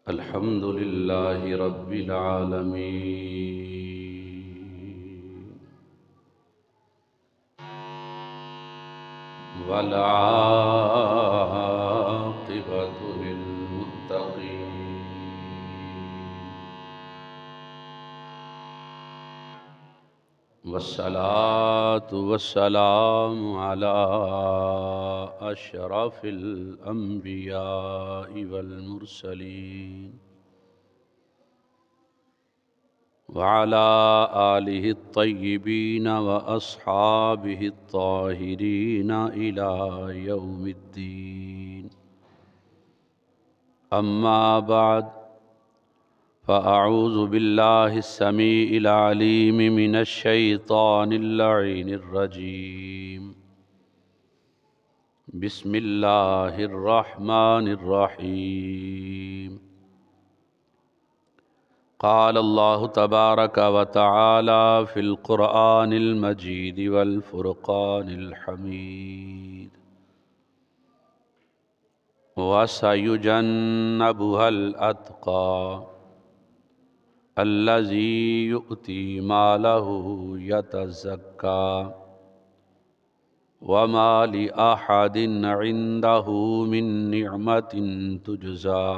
الحمد لله رب العالمين، والعاقبة للمتقين، والصلاة والسلام على أشرف الأنبياء والمرسلين، وعلى آله الطيبين وأصحابه الطاهرين إلى يوم الدين. أما بعد، فأعوذ بالله السميع العليم من الشيطان اللعين الرجيم. بسم الله الرحمن الرحيم. قال الله تبارك وتعالى في القرآن المجيد والفرقان الحميد: وسيجنبها الأتقى الذي يؤتي ماله يتزكى وما لأحد عنده من نعمة تجزى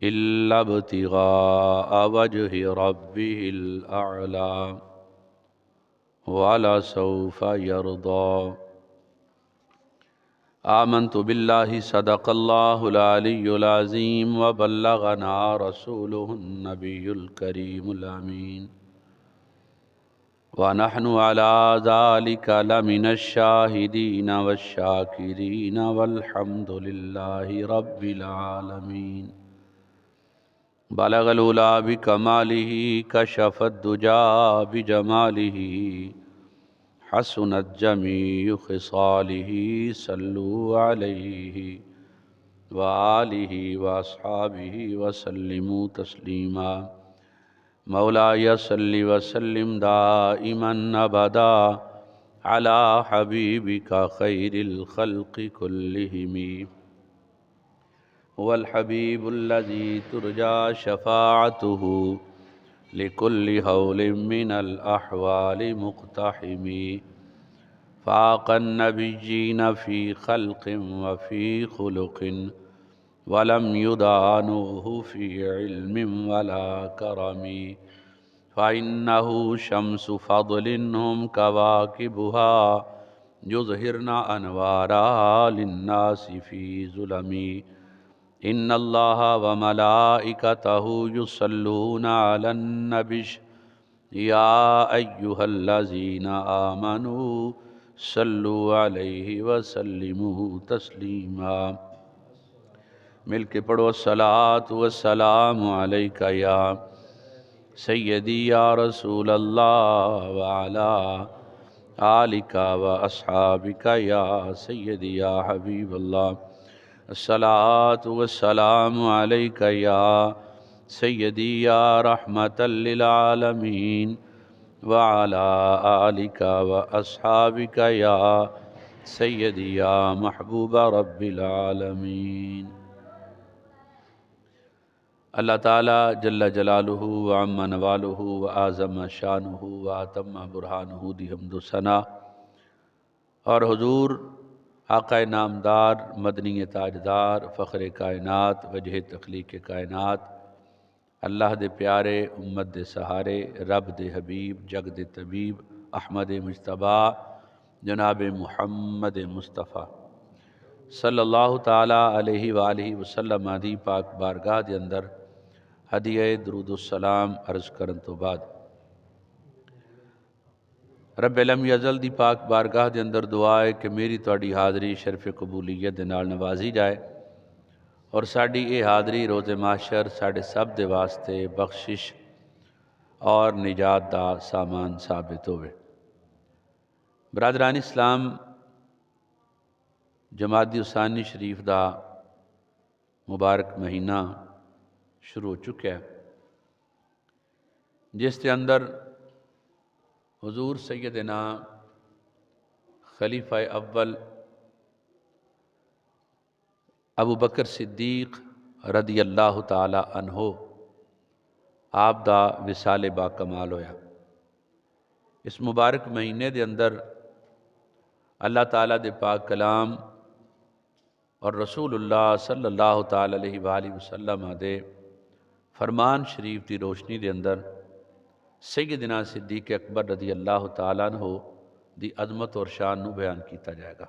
إلا ابتغاء وجه ربه الأعلى ولسوف يرضى. آمنت بالله صدق الله العلي العظيم وبلغنا رسوله النبي الكريم الأمين، ونحن على ذلك لمن الشاهدين والشاكرين والحمد لله رب العالمين. بلغ العلا بكماله، كشف الدجى بجماله، حسنت جميع خصاله، صلوا عليه وآله وأصحابه وسلموا تسليما. مولاي صل وسلم دائما أبدا على حبيبك خير الخلق كلهم، هو الحبيب الذي ترجى شفاعته لكل هول من الأحوال مقتحم، فاق النبيين في خلق وفي خلق، ولم يدانوه في علم ولا كرم، فإنه شمس فضل هم كواكبها، يظهرن أنوارها للناس في ظلم. إن الله وملائكته يصلون على النبي يا أيها الذين آمنوا صلوا عليه وسلموا تسلیما. مل کے پڑھو الصلاۃ والسلام علیک یا سیدی یا رسول اللہ وعلی آلک و اصحابک یا سیدی یا حبیب اللہ. الصلاۃ والسلام علیک یا سیدی یا رحمۃ للعالمین وعلی آلک و اصحابک یا سیدی یا محبوب رب العالمین. اللہ تعالیٰ جل جلالہ وعم نوالہ وآزم شانہ واتم برہانہ دی حمد و ثنا، اور حضور آقا نامدار مدنی تاجدار فخر کائنات وجہ تخلیق کائنات، اللہ دے پیارے امت دے سہارے رب دے حبیب جگ دے طبیب احمد مجتبیٰ جناب محمد مصطفیٰ صلی اللہ تعالیٰ علیہ وآلہ وسلم دی پاک بارگاہ دے اندر ہدیہ درود السلام عرض کرن تو بعد، رب لم یزل دی پاک بارگاہ دے اندر دعا ہے کہ میری تواڈی حاضری شرف قبولیت دے نال نوازی جائے، اور ساڈی اے حاضری روز محشر ساڈے سب دے واسطے بخشش اور نجات دا سامان ثابت ہوئے۔ برادران اسلام، جمادی الثانی شریف دا مبارک مہینہ شروع ہو چکا ہے، جس کے اندر حضور سیدنا خلیفہ اول ابو بکر صدیق رضی اللہ تعالی عنہ آپ دا وصال با کمال ہویا۔ اس مبارک مہینے دے اندر اللہ تعالیٰ دے پاک کلام اور رسول اللہ صلی اللہ تعالی علیہ وآلہ وسلم دے فرمان شریف دی روشنی دے اندر سیدنا صدیق اکبر رضی اللہ تعالیٰ عنہ دی عظمت اور شان نو بیان کیتا جائے گا۔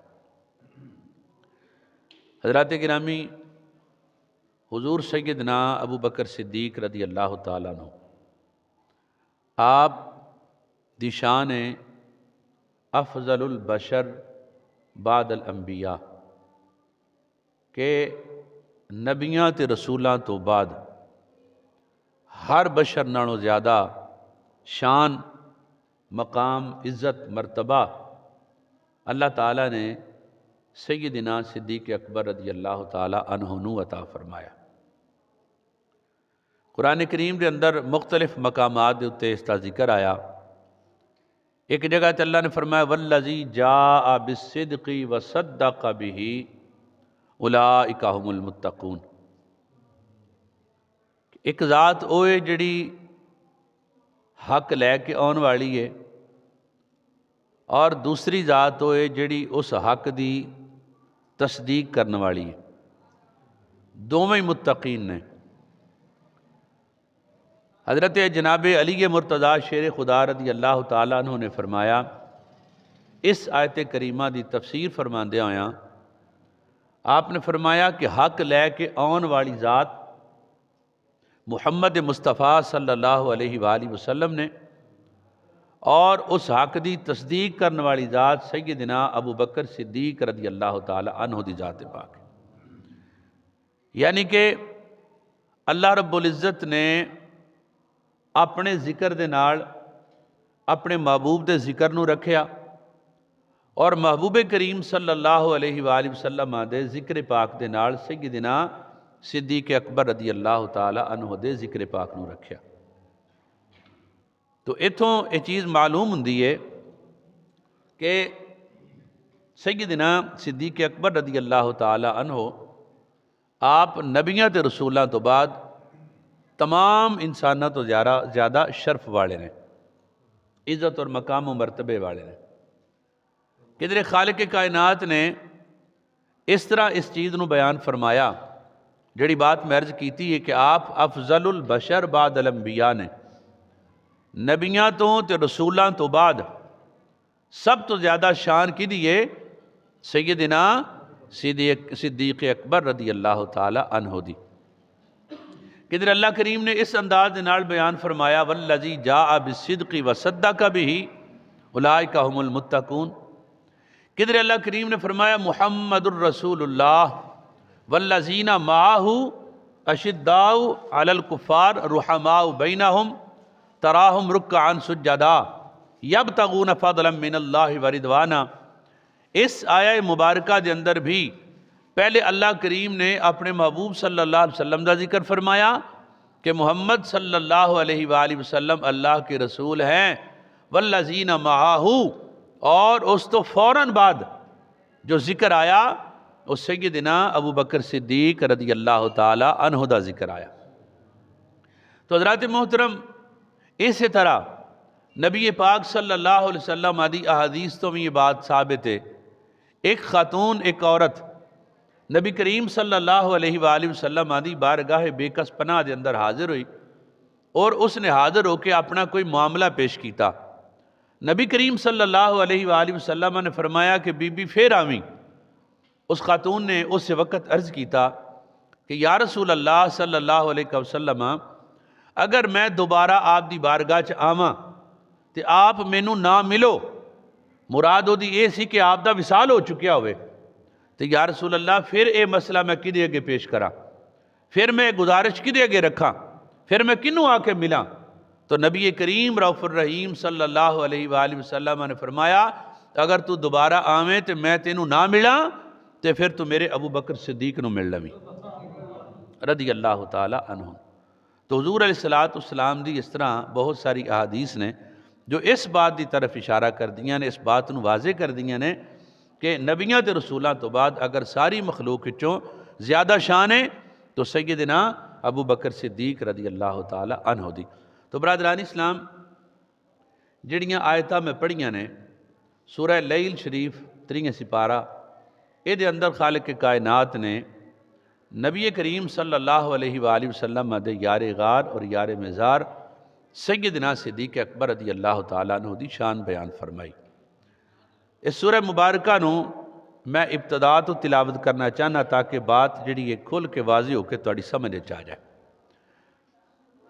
حضرات گرامی، حضور سیدنا ابو بکر صدیق رضی اللہ تعالیٰ عنہ آپ دی شان افضل البشر بعد الانبیاء کہ نبیاں تے رسولاں تو بعد ہر بشر نالوں زیادہ شان، مقام، عزت، مرتبہ اللہ تعالیٰ نے سیدنا صدیق اکبر رضی اللہ تعالیٰ عنہ نو عطا فرمایا۔ قرآن کریم دے اندر مختلف مقامات دے اتے اس کا ذکر آیا۔ ایک جگہ تے اللہ نے فرمایا والذی جاء بالصدق وصدق بہ اولئک ھم المتقون۔ ایک ذات اوے جڑی حق لے کے آن والی ہے، اور دوسری ذات ہوئے جڑی اس حق دی تصدیق کرنے والی ہے، دونوں متقین نے۔ حضرت جناب علی مرتضیٰ شیر خدا رضی اللہ تعالیٰ عنہ نے فرمایا، اس آیت کریمہ دی تفسیر فرماندے ہویا آپ نے فرمایا کہ حق لے کے آن والی ذات محمد مصطفیٰ صلی اللہ علیہ وآلہ وسلم نے، اور اس حق دی تصدیق کرنے والی ذات سیدنا ابو بکر صدیق رضی اللہ تعالی عنہ دی ذات پاک ہے۔ یعنی کہ اللہ رب العزت نے اپنے ذکر دے نال اپنے محبوب دے ذکر نو رکھیا، اور محبوب کریم صلی اللہ علیہ وآلہ وسلم دے ذکر پاک دے نال سیدنا صدیق اکبر رضی اللہ تعالی عنہ دے ذکر پاک نو رکھیا۔ تو اتھوں یہ چیز معلوم ہوندی ہے کہ سیدنا صدیق اکبر رضی اللہ تعالی عنہ آپ نبیاں تے رسولاں تو بعد تمام انساناں تو زیادہ شرف والے نے، عزت اور مقام و مرتبے والے نے۔ کدھر خالق کائنات نے اس طرح اس چیز نو بیان فرمایا، جڑی بات میں عرض کیتی ہے کہ آپ افضل البشر بعد الانبیاء نے، نبیاں تو تے رسولاں تو بعد سب تو زیادہ شان کی دیئے سیدنا صدیق اکبر رضی اللہ تعالی عنہ دی۔ کدھر اللہ کریم نے اس انداز دے نال بیان فرمایا والذی جاء بالصدق وصدق بہ اولئک ھم المتقون۔ کدھر اللہ کریم نے فرمایا محمد الرسول اللہ والذین معہ اشداء علی الکفار رحماء بینہم تراہم رکعا سجدا یبتغون فضلا من اللہ ورضوانا۔ اس آیہ مبارکہ دے اندر بھی پہلے اللہ کریم نے اپنے محبوب صلی اللہ علیہ وسلم دا ذکر فرمایا کہ محمد صلی اللہ علیہ وآلہ وسلم اللہ کے رسول ہیں، والذین معہ، اور اس تو فوراً بعد جو ذکر آیا اس سیدنا ابو بکر صدیق رضی اللہ تعالی عنہ دا ذکر آیا۔ تو حضرات محترم، اسی طرح نبی پاک صلی اللہ علیہ وسلم آدھی احادیث تو میں یہ بات ثابت ہے، ایک خاتون، ایک عورت نبی کریم صلی اللہ علیہ وآلہ وسلم آدھی بارگاہ بے کس پناہ دے اندر حاضر ہوئی، اور اس نے حاضر ہو کے اپنا کوئی معاملہ پیش کیتا۔ نبی کریم صلی اللہ علیہ وآلہ وسلم نے فرمایا کہ بی بی پھر آویں۔ اس خاتون نے اس وقت عرض کیتا کہ یا رسول اللہ صلی اللہ علیہ وسلم، اگر میں دوبارہ آپ دی بارگاہ چ آواں تے آپ مینوں نہ ملو، مراد ہو دی یہ سی کہ آپ دا وصال ہو چکیا ہوئے، تو یا رسول اللہ پھر اے مسئلہ میں کدے اگے پیش کراں، پھر میں گزارش کدے اگے رکھاں، پھر میں کنوں آ کے ملاں؟ تو نبی کریم رؤوف الرحیم صلی اللہ علیہ وآلہ وسلم نے فرمایا اگر تو دوبارہ آویں تو میں تینوں نہ ملاں تو پھر تو میرے ابو بکر صدیق نو مل لویں رضی اللہ تعالی عنہ۔ تو حضور علیہ السلام دی اس طرح بہت ساری احادیث نے جو اس بات دی طرف اشارہ کر دیاں نے، اس بات نو واضح کر دیاں نے کہ نبیاں تے رسولاں تو بعد اگر ساری مخلوق وچوں زیادہ شان ہے تو تو سیدنا ابو بکر صدیق رضی اللہ تعالی عنہ دی۔ تو برادران اسلام جڑیاں آیتاں میں پڑھیاں نے سورہ لیل شریف 3 سپارہ، اے دے اندر خالق کائنات نے نبی کریم صلی اللہ علیہ وآلہ وسلم دے یار غار اور یار مزار سیدنا صدیق اکبر رضی اللہ تعالیٰ عنہ دی شان بیان فرمائی۔ اس سورہ مبارکہ نو میں ابتدا تو تلاوت کرنا چاہنا تاکہ بات جڑی یہ کھل کے واضح ہو کے تھوڑی سمجھ آ جائے۔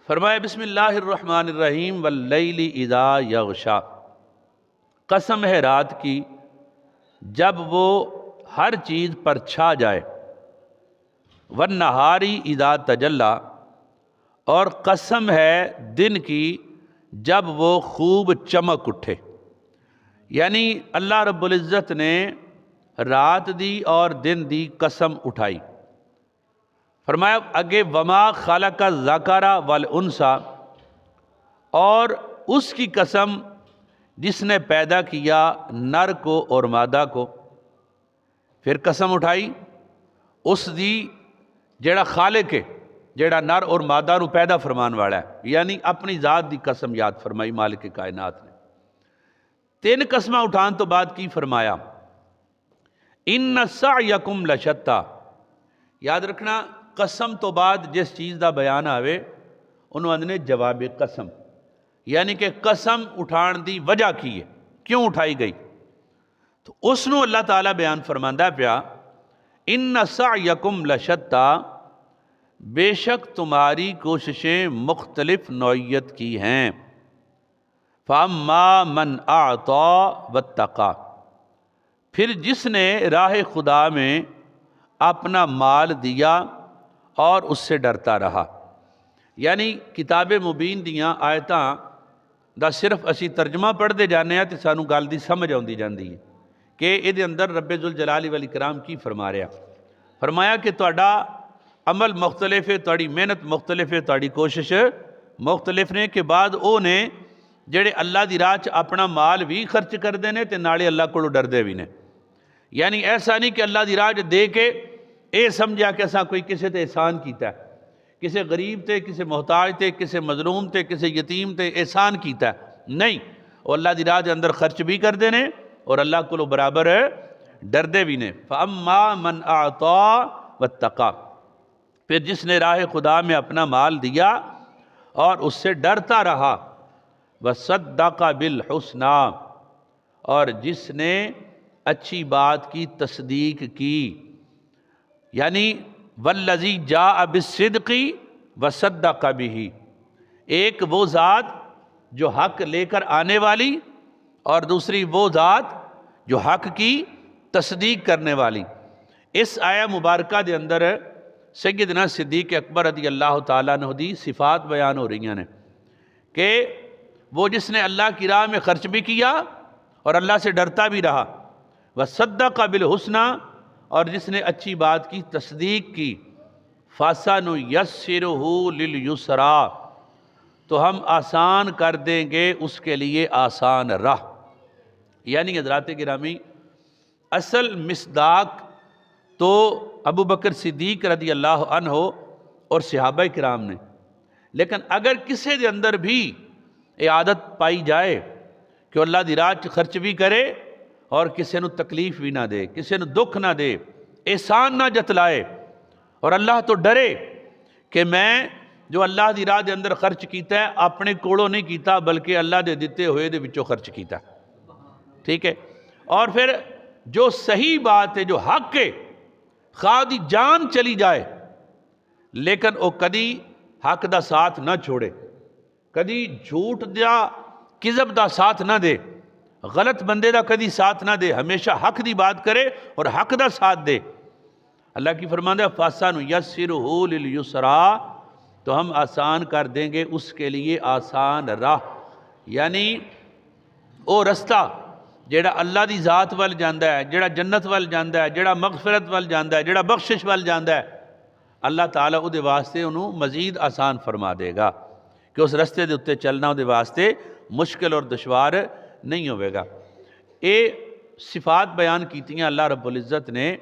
فرمایا بسم اللہ الرحمن الرحیم واللیل اذا یغشا، قسم ہے رات کی جب وہ ہر چیز پر چھا جائے، والنہاری اذا تجلی، اور قسم ہے دن کی جب وہ خوب چمک اٹھے۔ یعنی اللہ رب العزت نے رات دی اور دن دی قسم اٹھائی۔ فرمایا اگے وما خلق الذکر والانثی، اور اس کی قسم جس نے پیدا کیا نر کو اور مادہ کو۔ پھر قسم اٹھائی اس دی جیڑا خالق ہے، جیڑا نر اور مادہ نو پیدا فرمان والا ہے، یعنی اپنی ذات دی قسم یاد فرمائی مالک کائنات نے۔ 3 قسمہ اٹھان تو بعد کی فرمایا ان سعیکم لشتی، یاد رکھنا قسم تو بعد جس چیز دا بیان آوے انہوں نے جواب قسم، یعنی کہ قسم اٹھان دی وجہ کی ہے، کیوں اٹھائی گئی، تو اس نو اللہ تعالیٰ بیان فرماندہ پیا ان سعیکم لشتی، بے شک تمہاری کوششیں مختلف نوعیت کی ہیں۔ فَأَمَّا مَنْ أَعْطَى وَاتَّقَى، پھر جس نے راہ خدا میں اپنا مال دیا اور اس سے ڈرتا رہا۔ یعنی کتاب مبین دیاں آیتاں دا صرف اسی ترجمہ پڑھ دے جانے ہیں تے سانو گل دی سمجھ آندی جاندی ہے کہ اے دے اندر رب ذوالجلال والاکرام کی فرما رہا۔ فرمایا کہ تہاڈا عمل مختلف ہے، تہاڈی محنت مختلف ہے، تہاڈی کوشش مختلف نے، کہ بعد او نے جڑے اللہ دی راہ اپنا مال بھی خرچ کردے نے تے نالے اللہ کو ڈردے بھی نے۔ یعنی ایسا نہیں کہ اللہ دی راہ دے کے اے سمجھا کہ اساں کوئی کسے تے احسان کیتا ہے، کسے غریب تے، کسے محتاج تے، کسے مظلوم تے، کسے یتیم تے احسان کیتا ہے، نہیں، وہ اللہ دی راہ دے اندر خرچ بھی کردے نے اور اللہ کو برابر ڈردے بھی نے۔ فَأَمَّا مَنْ أَعْطَى وَاتَّقَى، پھر جس نے راہ خدا میں اپنا مال دیا اور اس سے ڈرتا رہا، وَصَدَّقَ بِالْحُسْنَى، اور جس نے اچھی بات کی تصدیق کی، یعنی وَالَّذِي جَاءَ بِالصِّدْقِ وَصَدَّقَ بِهِ، ایک وہ ذات جو حق لے کر آنے والی اور دوسری وہ ذات جو حق کی تصدیق کرنے والی۔ اس آیہ مبارکہ دے اندر سیدنا صدیق اکبر رضی اللہ تعالیٰ عنہ دی صفات بیان ہو رہی ہیں کہ وہ جس نے اللہ کی راہ میں خرچ بھی کیا اور اللہ سے ڈرتا بھی رہا، وَصَدَّقَ بِالْحُسْنَى، اور جس نے اچھی بات کی تصدیق کی، فَسَنُيَسِّرُهُ لِلْيُسْرَى، تو ہم آسان کر دیں گے اس کے لیے آسان راہ۔ یعنی حضرات گرامی اصل مصداق تو ابو بکر صدیق رضی اللہ عنہ اور صحابہ کرام نے، لیکن اگر کسی دے اندر بھی یہ عادت پائی جائے کہ اللہ دی راہ خرچ بھی کرے اور کسی نو تکلیف بھی نہ دے، کسی نو دکھ نہ دے، احسان نہ جتلائے، اور اللہ تو ڈرے کہ میں جو اللہ دی راہ دے اندر خرچ کیتا ہے اپنے کوڑوں نہیں کیتا بلکہ اللہ دے دیتے ہوئے دے وچوں خرچ کیتا، ٹھیک ہے، اور پھر جو صحیح بات ہے، جو حق ہے، خواہ دی جان چلی جائے لیکن وہ کدی حق دا ساتھ نہ چھوڑے، کدی جھوٹ دا کذب دا ساتھ نہ دے، غلط بندے دا کدی ساتھ نہ دے، ہمیشہ حق دی بات کرے اور حق دا ساتھ دے۔ اللہ کی فرماندہ فَسَنُيَسِّرُهُ لِلْيُسْرَى، تو ہم آسان کر دیں گے اس کے لیے آسان راہ، یعنی وہ رستہ جیڑا اللہ دی ذات وال جاندہ ہے، جیڑا جنت وال جاندہ ہے، جیڑا مغفرت وال جاندہ ہے، جیڑا بخشش وال جاندہ ہے، اللہ تعالیٰ او دے واسطے انہوں مزید آسان فرما دے گا کہ اس رستے دے اتے چلنا او دے واسطے مشکل اور دشوار نہیں ہوئے گا۔ اے صفات بیان کیتیاں اللہ رب العزت نے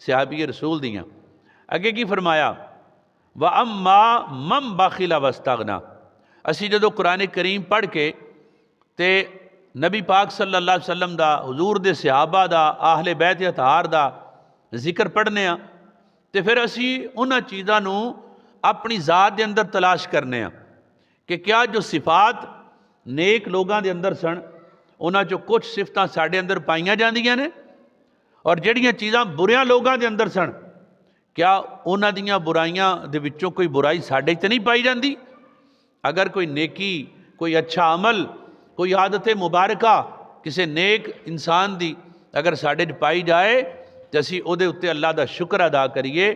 صحابی رسول دیاں۔ اگے کی فرمایا وَأَمَّا مَنْ بَخِلَ وَاسْتَغْنَى۔ اسی جدو قرآن کریم پڑھ کے تے نبی پاک صلی اللہ علیہ وسلم دا، حضور دے صحابہ دا، اہل بیت اطہار دا ذکر پڑھنے ہاں تے پھر اسی انہاں چیزاں نو اپنی ذات دے اندر تلاش کرنے ہاں کہ کیا جو صفات نیک لوگاں دے اندر سن انہاں چو کچھ صفتاں ساڑے اندر پائیاں جاندیاں نے، اور جڑیاں چیزاں بریاں لوگاں دے اندر سن کیا انہاں دیاں برائیاں دے وچوں کوئی برائی ساڑے تے نہیں پائی جاندی؟ اگر کوئی نیکی، کوئی اچھا عمل، کوئی عادت مبارکہ کسی نیک انسان دی اگر ساڑے پائی جائے تو اسی او دے اتے اللہ دا شکر ادا کریے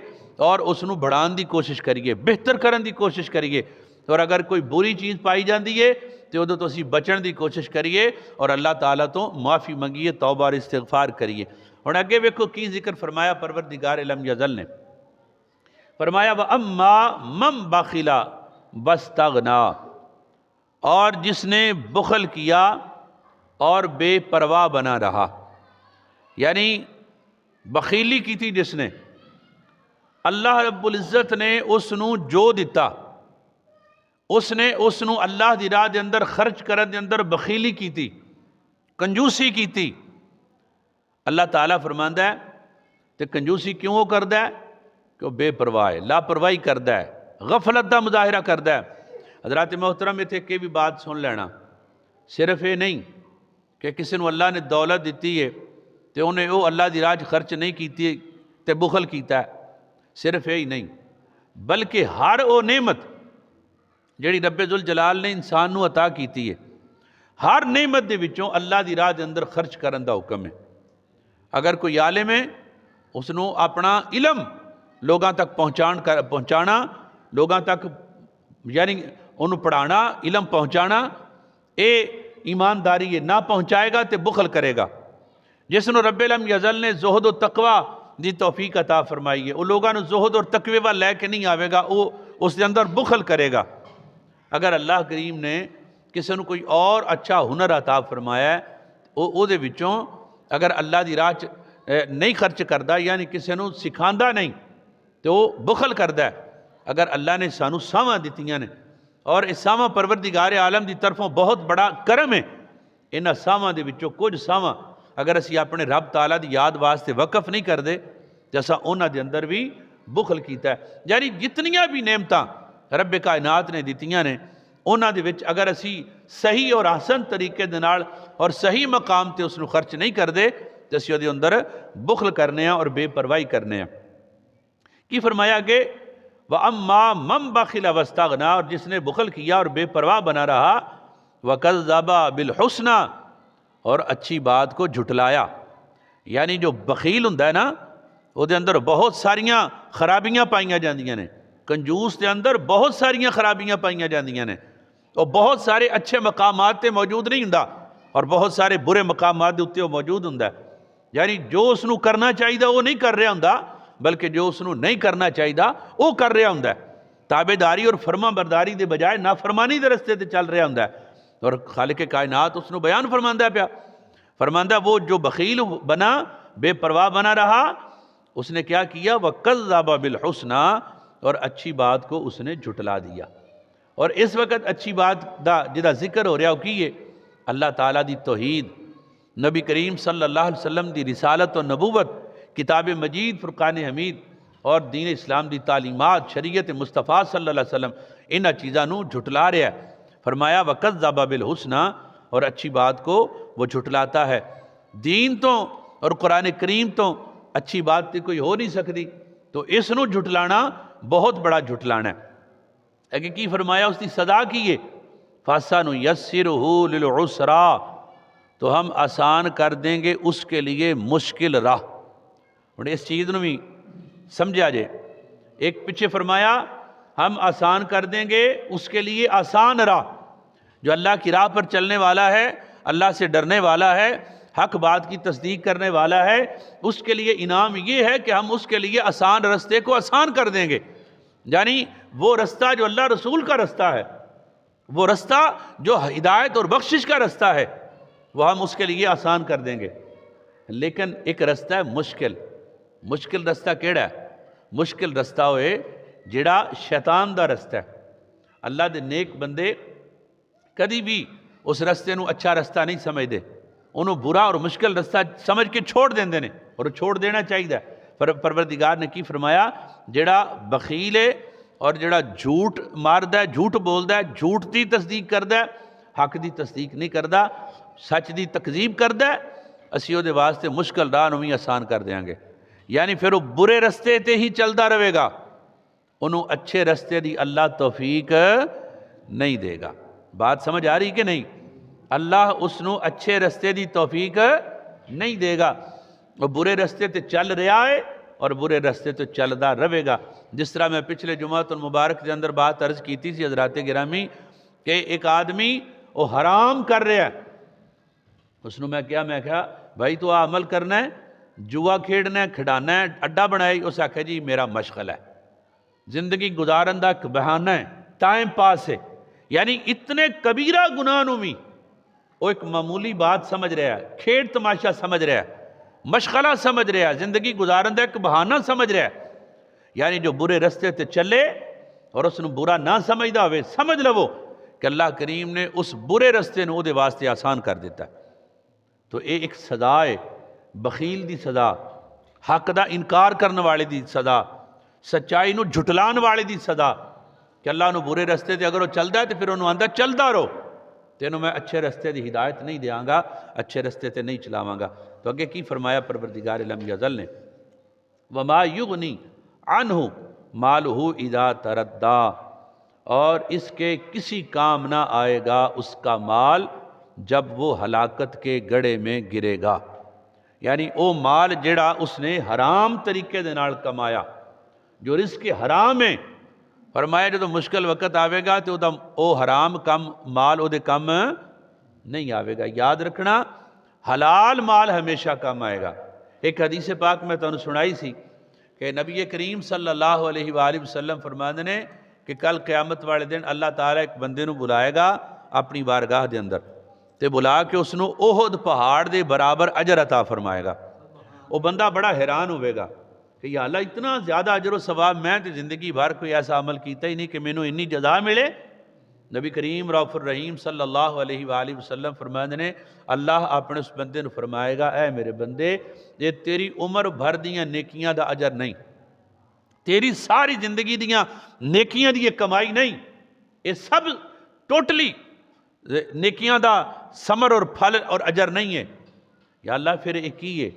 اور اس نو بڑھان دی کوشش کریے، بہتر کرن دی کوشش کریے، اور اگر کوئی بری چیز پائی جاندی ہے تو او دے تو اسی بچن دی کوشش کریے اور اللہ تعالیٰ تو معافی منگیے، توبہ اور استغفار کریے۔ اور اگے ویکھو کی ذکر فرمایا پروردگار لم یزل نے، فرمایا وَأَمَّا مَنْ بَخِلَ وَاسْتَغْنَى، اور جس نے بخل کیا اور بے پرواہ بنا رہا، یعنی بخیلی کی تھی جس نے، اللہ رب العزت نے اس نو جو دیتا، اس نے اس نو اللہ دی راہ دے اندر خرچ کرن دے اندر بخیلی کی تھی، کنجوسی کی تھی۔ اللہ تعالیٰ فرماندا ہے تے کنجوسی کیوں وہ کردا ہے کہ وہ بے پرواہ ہے، لاپرواہی کردا ہے، غفلت دا مظاہرہ کردا ہے۔ حضرات محترم اتھے کہ بھی بات سن لینا، صرف یہ نہیں کہ کسی نو اللہ نے دولت دیتی ہے تے انہیں وہ اللہ دی راہ خرچ نہیں کیتی تے بخل کیتا ہے، صرف یہی نہیں بلکہ ہر وہ نعمت جڑی رب ذوالجلال نے انسان نو عطا کیتی ہے، ہر نعمت دے وچوں اللہ دی راہ دے اندر خرچ کرن دا حکم ہے۔ اگر کوئی عالم ہے اس نو اپنا علم لوگاں تک پہنچانا، لوگاں تک یعنی انہوں پڑھانا، علم پہنچانا، اے ایمانداری ہے، نہ پہنچائے گا تے بخل کرے گا۔ جس نو رب لم یزل نے زہد و تقوی دی توفیق عطا فرمائی ہے، وہ لوگاں نو زہد اور تقوی وال لے کے نہیں آوے گا، وہ اس دے اندر بخل کرے گا۔ اگر اللہ کریم نے کسی نو کوئی اور اچھا ہنر عطا فرمایا ہے، او دے وچوں اگر اللہ دی راہ نہیں خرچ کردا، یعنی کسی نو سکھاندا نہیں تو وہ بخل کردا ہے۔ اگر اللہ نے سانو ساواں دتیاں نے اور اس ساواں پروردگار عالم دی طرفوں بہت بڑا کرم ہے، انہاں ساواں دے وچوں کچھ ساواں اگر اسی اپنے رب تعالیٰ دی یاد واسطے وقف نہیں کردے تو اساں انہاں دے اندر بھی بخل کیتا ہے۔ یعنی جتنیاں بھی نعمتاں رب کائنات نے دتیاں نے انہاں دے وچ اگر اسی صحیح اور احسن طریقے دے نال اور صحیح مقام تے اس نو خرچ نہیں کردے تو اسی دے اندر بخل کرنے ہیں اور بے پرواہی کرنے ہیں۔ کی فرمایا کہ وَأَمَّا مَنْ بَخِلَ وَاسْتَغْنَى، اور جس نے بخل کیا اور بے پرواہ بنا رہا، وَكَذَّبَ بِالْحُسْنَى، اور اچھی بات کو جھٹلایا۔ یعنی جو بخیل ہوندا ہے نا وہ دے اندر بہت ساریاں خرابیاں پائیاں جاندیاں نے، کنجوس دے اندر بہت ساریاں خرابیاں پائیاں جاندیاں نے، اور بہت سارے اچھے مقامات تے موجود نہیں ہوندا اور بہت سارے برے مقامات دے اتے وہ موجود ہوندا ہے۔ یعنی جو اس نو کرنا چاہیے وہ نہیں کر رہا ہوندا، بلکہ جو اس نو نہیں کرنا چاہیے وہ کر رہا ہوندا ہے، تابعداری اور فرما برداری دے بجائے نافرمانی دے رستے تے چل رہا ہوندا ہے۔ اور خالق کائنات اس نو بیان فرماندا پیا، فرماندا وہ جو بخیل بنا، بے پرواہ بنا رہا، اس نے کیا کیا؟ وَكَذَّبَ بِالْحُسْنَى، اور اچھی بات کو اس نے جھٹلا دیا۔ اور اس وقت اچھی بات دا جدا ذکر ہو رہا ہو کی ہے اللہ تعالیٰ دی توحید، نبی کریم صلی اللہ علیہ وسلم دی رسالت و نبوت، کتاب مجید، فرقان حمید اور دین اسلام دی تعلیمات، شریعت مصطفیٰ صلی اللہ علیہ وسلم، انہاں چیزاں نو جھٹلا رہا ہے۔ فرمایا وَكَذَّبَ بِالْحُسْنَى، اور اچھی بات کو وہ جھٹلاتا ہے۔ دین تو اور قرآن کریم تو اچھی بات تے کوئی ہو نہیں سکتی، تو اس نو جھٹلانا بہت بڑا جھٹلانا ہے۔ اگر کی فرمایا اس کی صدا کیے فَسَنُيَسِّرُهُ لِلْعُسْرَى، تو ہم آسان کر دیں گے اس کے لیے مشکل راہ۔ اور اس چیز نو بھی سمجھا جائے، ایک پیچھے فرمایا ہم آسان کر دیں گے اس کے لیے آسان راہ، جو اللہ کی راہ پر چلنے والا ہے، اللہ سے ڈرنے والا ہے، حق بات کی تصدیق کرنے والا ہے، اس کے لیے انعام یہ ہے کہ ہم اس کے لیے آسان رستے کو آسان کر دیں گے۔ یعنی وہ رستہ جو اللہ رسول کا رستہ ہے، وہ رستہ جو ہدایت اور بخشش کا رستہ ہے، وہ ہم اس کے لیے آسان کر دیں گے۔ لیکن ایک رستہ ہے مشکل رستہ کیڑا ہے؟ مشکل رستہ ہوئے جڑا شیطان دا رستہ ہے۔ اللہ دے نیک بندے کدی بھی اس رستے نو اچھا رستہ نہیں سمجھتے، انہوں برا اور مشکل رستہ سمجھ کے چھوڑ دیندے نے، اور چھوڑ دینا چاہیے۔ پروردگار نے کی فرمایا، جڑا بخیل ہے اور جڑا جھوٹ ماردا ہے، جھوٹ بولدا ہے، جھوٹ دی تصدیق کردا ہے، حق دی تصدیق نہیں کردا، سچ دی تکذیب کردا ہے، اسی او دے واسطے مشکل راہ نو بھی آسان کر دیاں گے۔ یعنی پھر وہ برے رستے تے ہی چلدا رہے گا، انہوں اچھے رستے دی اللہ توفیق نہیں دے گا۔ بات سمجھ آ رہی کہ نہیں؟ اللہ اس نو اچھے رستے دی توفیق نہیں دے گا، وہ برے رستے تے چل رہا ہے اور برے رستے تے چلدا رہے گا۔ جس طرح میں پچھلے جمعۃ المبارک کے اندر بات عرض کیتی تھی حضرات گرامی، کہ ایک آدمی وہ حرام کر رہا ہے، اس نو میں کہا بھائی تو عمل کرنا ہے، جوا کھیڑنا ہے، کھڈانا ہے، اڈا بنائی، اس آکھا جی میرا مشغلہ ہے، زندگی گزارن دا ایک بہانہ ہے، ٹائم پاس ہے۔ یعنی اتنے کبیرہ گناہ نو بھی وہ ایک معمولی بات سمجھ رہا ہے، کھیڑ تماشا سمجھ رہا ہے، مشغلہ سمجھ رہا ہے، زندگی گزارن دا ایک بہانہ سمجھ رہا ہے۔ یعنی جو برے رستے تے چلے اور اس نو برا نہ سمجھدا ہوئے، سمجھ لو کہ اللہ کریم نے اس برے رستے نو دے واسطے آسان کر دیتا ہے۔ تو یہ ایک سزا ہے، بخیل دی سزا، حق دا انکار کرنے والے دی سزا، سچائی نو جھٹلان والے دی سزا، کہ اللہ نو برے رستے تے اگر وہ چلدا ہے تو پھر انہوں آندا چلدا رہو، تینوں میں اچھے رستے دی ہدایت نہیں دیاں گا، اچھے رستے تے نہیں چلاواں گا۔ تو اگے کی فرمایا پروردگار لم یزل نے، وما یغنی عنہ مالہ اذا تردی، اور اس کے کسی کام نہ آئے گا اس کا مال جب وہ ہلاکت کے گڑھے میں گرے گا۔ یعنی او مال جڑا اس نے حرام طریقے دے نال کمایا، جو رزق حرام ہے، فرمایا جو مشکل وقت آوے گا تو او حرام کم مال او دے کم نہیں آوے گا۔ یاد رکھنا حلال مال ہمیشہ کم آئے گا۔ ایک حدیث پاک میں تو سنائی سی کہ نبی کریم صلی اللہ علیہ وآلہ وسلم فرماندے نے کہ کل قیامت والے دن اللہ تعالیٰ ایک بندے نو بلائے گا اپنی بارگاہ دے اندر، تے بلا کے اس نو احد پہاڑ دے برابر اجر عطا فرمائے گا۔ وہ بندہ بڑا حیران ہوئے گا کہ یا اللہ اتنا زیادہ اجر و ثواب، میں تے زندگی بھر کوئی ایسا عمل کیتا ہی نہیں کہ مینوں اتنی جزا ملے۔ نبی کریم رؤوف الرحیم صلی اللہ علیہ وآلہ وسلم فرماندے نے اللہ اپنے اس بندے نو فرمائے گا، اے میرے بندے، یہ تیری عمر بھر دیاں نیکیاں دا اجر نہیں، تیری ساری زندگی دیاں نیکیاں دی کمائی نہیں، یہ سب ٹوٹلی نیکیاں دا ثمر اور پھل اور اجر نہیں ہے۔ یا اللہ پھر ایک ہی ہے؟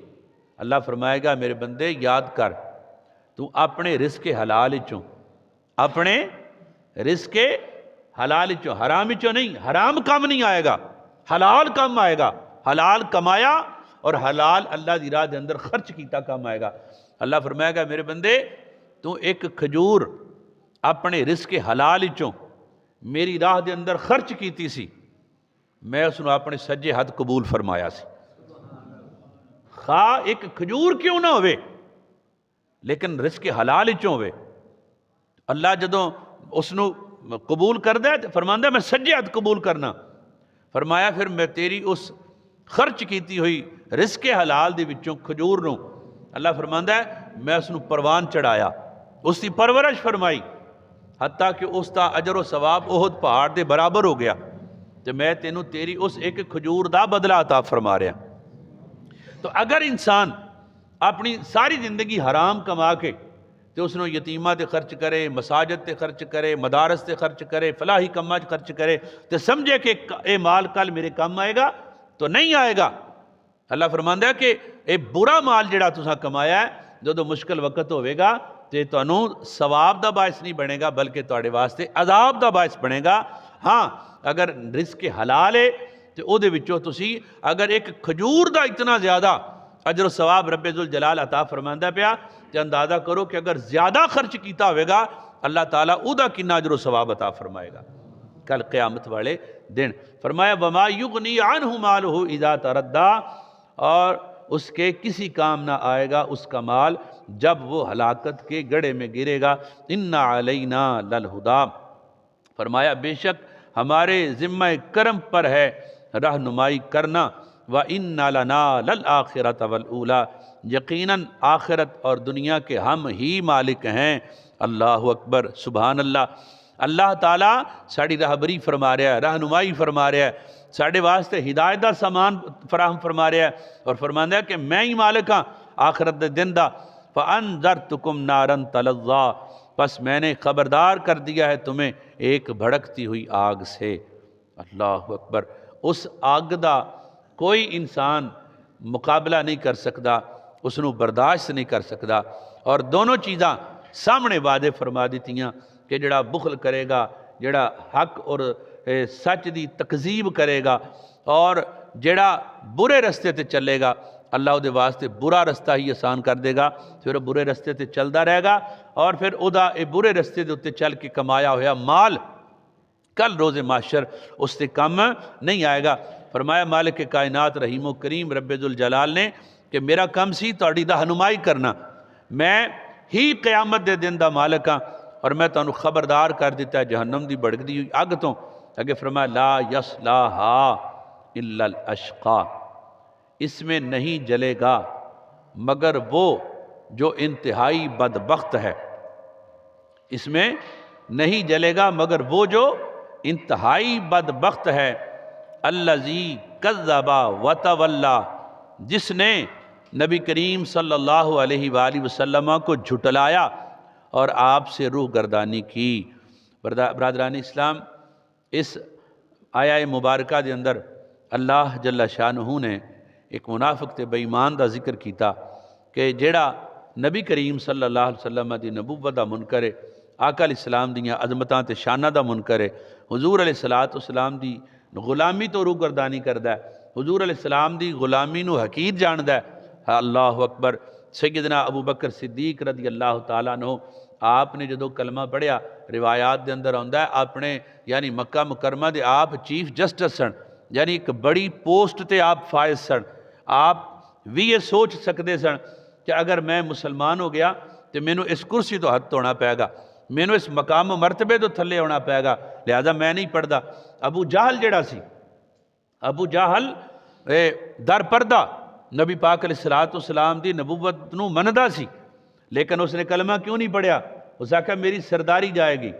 اللہ فرمائے گا میرے بندے یاد کر، تو اپنے رزق حلال چوں، اپنے رزق حلال چوں، حرام چوں نہیں، حرام کم نہیں آئے گا، حلال کم آئے گا، حلال کمایا اور حلال اللہ دی راہ دے اندر خرچ کیتا کم آئے گا۔ اللہ فرمائے گا میرے بندے تو ایک کھجور اپنے رزق حلال چوں میری راہ دے اندر خرچ کیتی سی، میں اس نے اپنے سجے ہاتھ قبول فرمایا سی، خواہ ایک کھجور کیوں نہ ہوئے لیکن رزق حلال چوں ہوئے۔ اللہ جدوں اس نو قبول کر دے فرماندہ میں سجے ہاتھ قبول کرنا، فرمایا پھر میں تیری اس خرچ کیتی ہوئی رزق حلال دے وچوں کھجور نو، اللہ فرماندہ ہے میں اس نو پروان چڑھایا، اس کی پرورش فرمائی، حتیٰ کہ اس کا اجر و ثواب احد پہاڑ دے برابر ہو گیا، تو میں تینوں تیری اس ایک کھجور دا بدلہ عطا فرما رہا۔ تو اگر انسان اپنی ساری زندگی حرام کما کے تو اس نے یتیمہ تے خرچ کرے، مساجد تے خرچ کرے، مدارس تے خرچ کرے، فلاحی کماں خرچ کرے، تو سمجھے کہ اے مال کل میرے کام آئے گا، تو نہیں آئے گا۔ اللہ فرماندہ ہے کہ اے برا مال جڑا تساں کمایا ہے جو مشکل وقت ہوئے گا تے تانوں ثواب دا باعث نہیں بنے گا بلکہ تواڈے واسطے عذاب دا باعث بنے گا۔ ہاں اگر رزق حلال ہے تو او دے وچوں تسی اگر ایک کھجور دا اتنا زیادہ اجر و ثواب رب ذوالجلال عطا فرماندہ پیا تے اندازہ کرو کہ اگر زیادہ خرچ کیتا ہوئے گا اللہ تعالیٰ او دا کنا اجر و ثواب عطا فرمائے گا کل قیامت والے دن۔ فرمایا وما یغنی عنہ مالہ اذا تردی، اور اس کے کسی کام نہ آئے گا اس کا مال جب وہ ہلاکت کے گڑھے میں گرے گا۔ ان علینا للہدی، فرمایا بے شک ہمارے ذمہ کرم پر ہے رہنمائی کرنا، وَإِنَّ لَنَا لَلْآخِرَةَ وَالْأُولَى، یقیناً آخرت اور دنیا کے ہم ہی مالک ہیں۔ اللہ اکبر، سبحان اللہ۔ اللہ تعالیٰ ساڑی راہبری فرما رہا ہے، رہنمائی فرما رہا ہے، ساڑے واسطے ہدایت دا سامان فراہم فرما رہا ہے، اور فرمانا ہے کہ میں ہی مالک ہاں آخرت دے دن دا۔ فَأَنذَرْتُكُمْ نَارًا تَلَظَّىٰ، بس میں نے خبردار کر دیا ہے تمہیں ایک بھڑکتی ہوئی آگ سے۔ اللہ اکبر، اس آگ دا کوئی انسان مقابلہ نہیں کر سکتا، اس نو برداشت نہیں کر سکتا، اور دونوں چیزاں سامنے وعدے فرما دیتیاں کہ جڑا بخل کرے گا، جڑا حق اور سچ دی تکذیب کرے گا، اور جڑا برے رستے تے چلے گا، اللہ دے واسطے برا رستہ ہی آسان کر دے گا، پھر وہ برے رستے تے چلدا رہے گا، اور پھر ادا اے برے رستے دے اتے چل کے کمایا ہویا مال کل روز محشر اس سے کم نہیں آئے گا۔ فرمایا مالک کائنات رحیم و کریم رب ذوالجلال نے کہ میرا کم سی تہاڈی رہنمائی کرنا، میں ہی قیامت دے دن دا مالک ہاں، اور میں تانوں خبردار کر دیتا ہے جہنم دی بھڑکدی ہوئی اگ تو۔ اگے فرمایا لا یصلاھا الا الاشقا، اس میں نہیں جلے گا مگر وہ جو انتہائی بدبخت ہے، اس میں نہیں جلے گا مگر وہ جو انتہائی بدبخت ہے۔ الذی کذب وتولی، جس نے نبی کریم صلی اللہ علیہ وآلہ وسلم کو جھٹلایا اور آپ سے روح گردانی کی۔ برادران اسلام، اس آیہ مبارکہ دے اندر اللہ جل شانہ نے ایک منافق تے بے ایمان دا ذکر کیتا کہ جیڑا نبی کریم صلی اللہ علیہ وسلم دی نبوت دا منکر ہے، آقا علیہ السلام دیاں عظمتاں تے شانہ دا منکر ہے، حضور علیہ السلام دی غلامی تو روح گردانی کردہ ہے، حضور علیہ السلام دی غلامی نو حقیر جاندہ ہے۔ اللہ اکبر۔ سیدنا ابو بکر صدیق رضی اللہ تعالیٰ عنہ، آپ نے جدو کلمہ پڑھیا، روایات دے اندر آندہ ہے اپنے یعنی مکہ مکرمہ دے آپ چیف جسٹس سن، یعنی ایک بڑی پوسٹ تے آپ فائز سن، آپ بھی یہ سوچ سکتے سن کہ اگر میں مسلمان ہو گیا تو میں نے اس کرسی تو ہاتھ ہونا پائے گا، میں نے اس مقام مرتبے تو تھلے ہونا پائے گا، لہذا میں نہیں پڑھدا۔ ابو جہل جڑا سی، ابو جہل در پردہ نبی پاک علیہ السلام دی نبوت نو مندا سی، لیکن اس نے کلمہ کیوں نہیں پڑھیا؟ اس نے کہا میری سرداری جائے گی،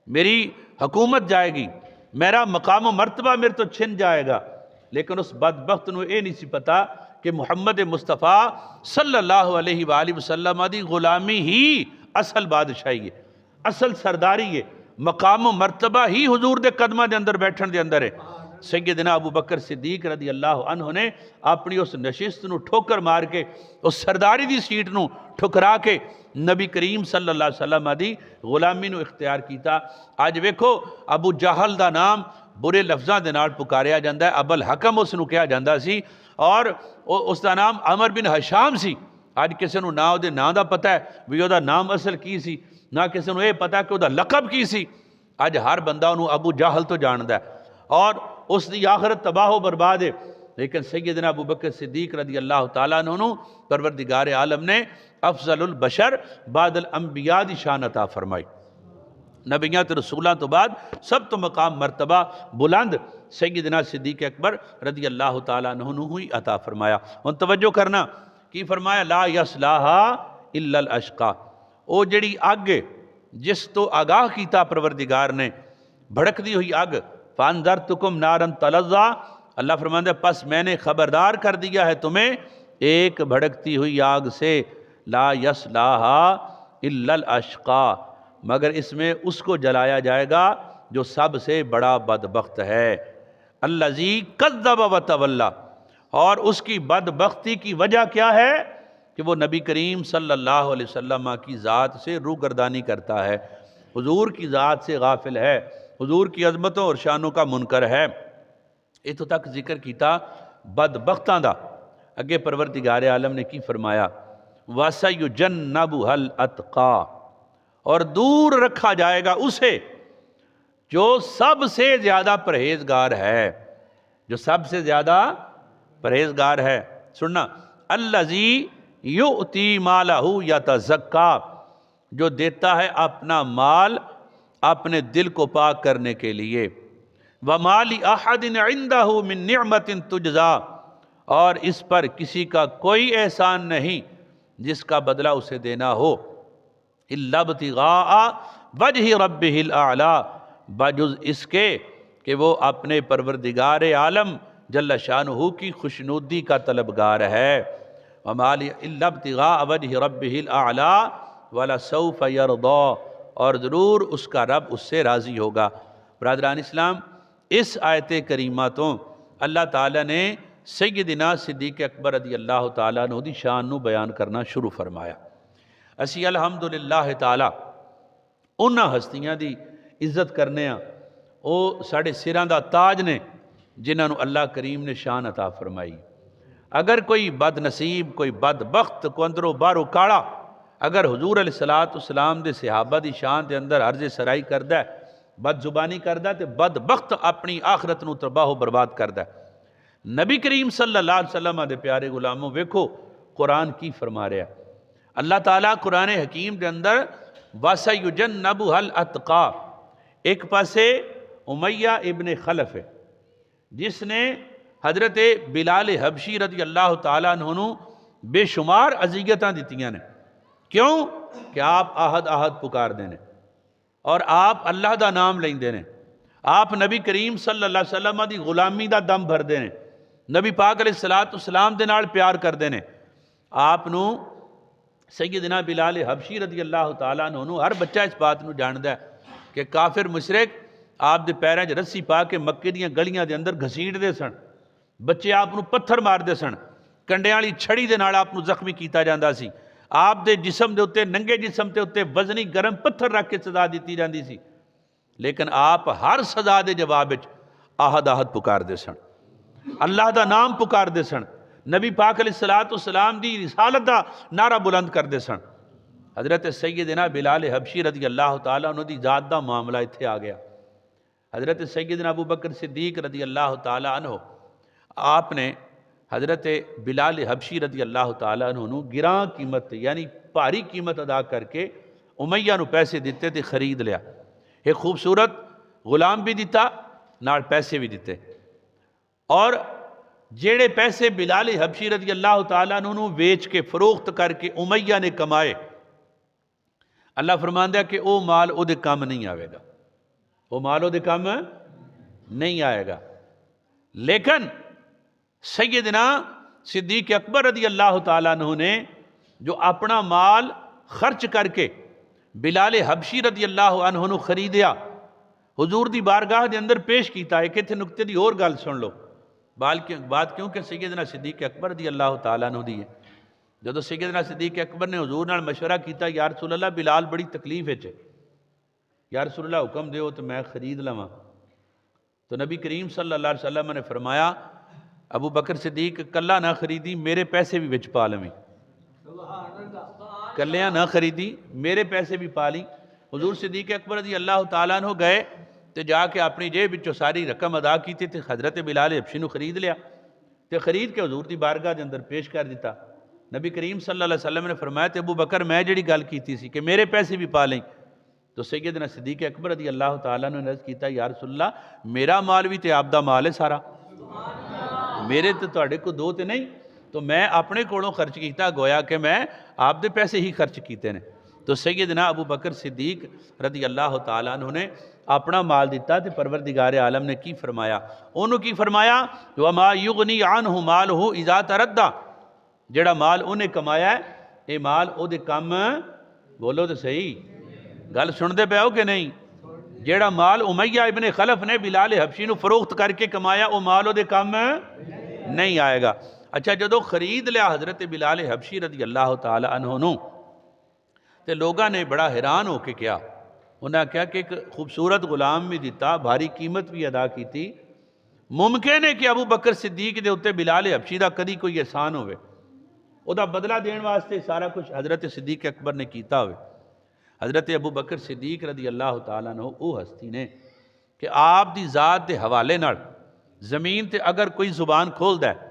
میری حکومت جائے گی، میرا مقام و مرتبہ میرے تو چھن جائے گا۔ لیکن اس بدبخت نو اے نہیں سی پتا کہ محمد مصطفیٰ صلی اللہ علیہ وآلہ وسلم دی غلامی ہی اصل بادشاہی ہے، اصل سرداری ہے، مقام و مرتبہ ہی حضور دے قدمہ دے اندر بیٹھن دے اندر ہے۔ سیدنا ابو بکر صدیق رضی اللہ عنہ نے اپنی اس نشست نو ٹھوکر مار کے، اس سرداری دی سیٹ نو ٹھکرا کے نبی کریم صلی اللہ علیہ وسلم دی غلامی نو اختیار کیتا۔ آج ویکھو ابو جہل دا نام برے لفظاں دے نال پکاریا جاندہ ہے، ابو الحکم اس نو کہا جاندہ سی، اور اس دا نام عمر بن ہشام سی۔ آج کسی نو نہ دے نام دا پتہ ہے بھی او دا نام اصل کی سی، نہ کسی نو اے پتہ کہ او دا لقب کی سی۔ آج ہر بندہ انہوں ابو جہل تو جاندہ ہے، اور اس دی آخرت تباہ و برباد ہے۔ لیکن سیدنا ابو بکر صدیق رضی اللہ تعالیٰ عنہ پروردگار عالم نے افضل البشر بعد الانبیاء دی شان عطا فرمائی۔ نبیاں تے رسولاں تو بعد سب تو مقام مرتبہ بلند سیدنا صدیق اکبر رضی اللہ تعالیٰ عنہ ہوئی عطا فرمایا۔ ان توجہ کرنا کی فرمایا لا یصلاھا الا الاشقا، او جڑی اگ جس تو آگاہ کیتا پروردگار نے، بھڑک دی ہوئی اگ، فانذرتکم نارا تلظیٰ، اللہ فرماندہ پس میں نے خبردار کر دیا ہے تمہیں ایک بھڑکتی ہوئی آگ سے، لا یصلاھا الا الاشقا، مگر اس میں اس کو جلایا جائے گا جو سب سے بڑا بدبخت ہے، الذی کذب وتولی، اور اس کی بدبختی کی وجہ کیا ہے کہ وہ نبی کریم صلی اللہ علیہ وسلم کی ذات سے روگردانی کرتا ہے، حضور کی ذات سے غافل ہے، حضور کی عظمتوں اور شانوں کا منکر ہے۔ اتو تک ذکر کیتا بدبختاں دا، اگے پروردگار عالم نے کی فرمایا وَسَيُجَنَّبُهَا الْأَتْقَى، اور دور رکھا جائے گا اسے جو سب سے زیادہ پرہیزگار ہے، جو سب سے زیادہ پرہیزگار ہے۔ سننا، الذی یؤتی مالہ یتزکا، جو دیتا ہے اپنا مال اپنے دل کو پاک کرنے کے لیے، وَمَا لِأَحَدٍ عِنْدَهُ مِن نِعْمَةٍ تُجْزَى، اور اس پر کسی کا کوئی احسان نہیں جس کا بدلہ اسے دینا ہو۔ الا ابتغاء وجہ ربہ الاعلیٰ، بجز اس کے کہ وہ اپنے پروردگار عالم جل شانہ کی خوشنودی کا طلبگار ہے۔ وما لی الا ابتغاء وجہ ربہ الاعلیٰ ولسوف یرضیٰ، اور ضرور اس کا رب اس سے راضی ہوگا۔ برادران اسلام، اس آیت کریمہ تو اللہ تعالیٰ نے سیدنا صدیق اکبر رضی اللہ تعالیٰ عنہ دی شان نو بیان کرنا شروع فرمایا۔ اسی الحمدللہ تعالیٰ انہاں ہستیاں دی عزت کرنے ہاں، او ساڑھے سراں دا تاج نے جنہاں نو اللہ کریم نے شان عطا فرمائی۔ اگر کوئی بد نصیب، کوئی بد بخت، کو اندرو بارو کاڑا اگر حضور علیہ السلام دے صحابہ دی شان دے اندر عرض سرائی کردہ ہے، بد زبانی کردہ تے بد بخت اپنی آخرت نو تباہ و برباد کردہ ہے۔ نبی کریم صلی اللہ علیہ وسلم دے پیارے غلاموں ویکھو قرآن کی فرما رہا ہے۔ اللہ تعالیٰ قرآن حکیم دے اندر وَسَيُجَنَّبُهَا الْأَتْقَى، ایک پاسے امیہ ابن خلف ہے جس نے حضرت بلال حبشی رضی اللہ تعالیٰ عنہ بے شمار اذیتاں دتیاں نے۔ کیوں کہ آپ آہد آہد پکار دینے اور آپ اللہ دا نام لیں دینے، آپ نبی کریم صلی اللہ علیہ وسلم دی غلامی دا دم بھر دینے، نبی پاک علیہ السلام دے نال پیار کر دینے۔ آپ نو سیدنا بلال حبشی رضی اللہ تعالیٰ عنہ، ہر بچہ اس بات نو جاندہ ہے کہ کافر مشرک آپ دے پیریں چ رسی پا کے مکے دیاں گلیاں دے اندر گھسیٹ دے سن، بچے آپ نو پتھر مار دے سن، کنڈیاں والی چھڑی دے نال آپ نو زخمی کیتا جاندہ سی، آپ دے جسم دے اتے، ننگے جسم دے اتے وزنی گرم پتھر رکھ کے سزا دیتی جاندی سی، لیکن آپ ہر سزا دے جواب وچ آہد آہد پکار دے سن، اللہ دا نام پکار دے سن، نبی پاک علیہ السلام دی رسالت دا نعرہ بلند کر دے سن۔ حضرت سیدنا بلال حبشی رضی اللہ تعالیٰ عنہ دی ذات دا معاملہ اتھے آ گیا۔ حضرت سیدنا ابو بکر صدیق رضی اللہ تعالیٰ عنہ، آپ نے حضرت بلال حبشی رضی اللہ تعالیٰ عنہ گراں قیمت یعنی بھاری قیمت ادا کر کے امیہ نو پیسے دیتے تھے، خرید لیا، ایک خوبصورت غلام بھی دیتا، نال پیسے بھی دیتے، اور جیڑے پیسے بلال حبشی رضی اللہ تعالیٰ عنہ ویچ کے فروخت کر کے امیہ نے کمائے، اللہ فرماندہ ہے کہ او مال او دے کام نہیں آئے گا، وہ مال او دے کام نہیں آئے گا۔ لیکن سیدنا صدیق اکبر رضی اللہ تعالیٰ عنہ نے جو اپنا مال خرچ کر کے بلال حبشی رضی اللہ عنہ نو خریدیا، حضور دی بارگاہ دے اندر پیش کیتا ہے کہ تھے نکتے دی اور گل سن لو، بات کیونکہ سیدنا صدیق اکبر رضی اللہ تعالیٰ عنہ دی ہے۔ جدو سیدنا صدیق اکبر نے حضور نال مشورہ کیتا، یا رسول اللہ بلال بڑی تکلیف ہے، یا رسول اللہ حکم دیو تو میں خرید لواں، تو نبی کریم صلی اللہ علیہ وسلم نے فرمایا ابو بکر صدیق کلا نہ خریدی، میرے پیسے بھی وچ پا لویں، کلیاں نہ خریدی، میرے پیسے بھی پا لی۔ حضور صدیق اکبر رضی اللہ تعالیٰ عنہ گئے تو جا کے اپنی جیب وچوں ساری رقم ادا کی تھی، حضرت بلال حبشی نو خرید لیا، تے خرید کے حضور دی بارگاہ دے اندر پیش کر دیتا۔ نبی کریم صلی اللہ علیہ وسلم نے فرمایا تے ابو بکر میں جڑی گل کیتی سی کہ میرے پیسے بھی پا لیں، تو سیدنا صدیق اکبر رضی اللہ تعالیٰ نے عرض کیتا، یا رسول اللہ میرا مال بھی تے آپ دا مال ہے سارا، میرے تے تواڈے کو دو تے نہیں، تو میں اپنے کولوں خرچ کیتا، گویا کہ میں آپ دے پیسے ہی خرچ کیتے نے۔ تو سیدنا ابو بکر صدیق رضی اللہ تعالیٰ عنہ نے اپنا مال دیتا، تے پروردگار عالم نے کی فرمایا، انہوں کی فرمایا وَمَا يُغْنِي عَنْهُ مَالُهُ اِذَا تَرَدَّا، جڑا مال انہیں کمایا ہے، اے مال او دے کم، بولو تو صحیح، گل سن دے پہ ہو کہ نہیں، جیڑا مال امیہ ابن خلف نے بلال حبشی نو فروخت کر کے کمایا، او مال او دے کم نہیں آئے گا۔ اچھا جدو خرید لیا حضرت بلال حبشی رضی اللہ تعالی عنہ نو، تے لوگاں نے بڑا حیران ہو کے کیا، انہاں کہا کہ ایک خوبصورت غلام بھی دیتا، بھاری قیمت بھی ادا کی تھی، ممکن ہے کہ ابو بکر صدیق دے اتے بلال حبشی دا کدی کوئی احسان ہوئے، او دا بدلہ دین واسطے سارا کچھ حضرت صدیق اکبر نے کیتا ہوئے۔ حضرت ابو بکر صدیق رضی اللہ تعالیٰ عنہ او ہستی نے کہ آپ دی ذات دے حوالے نال زمین تے اگر کوئی زبان کھول دا ہے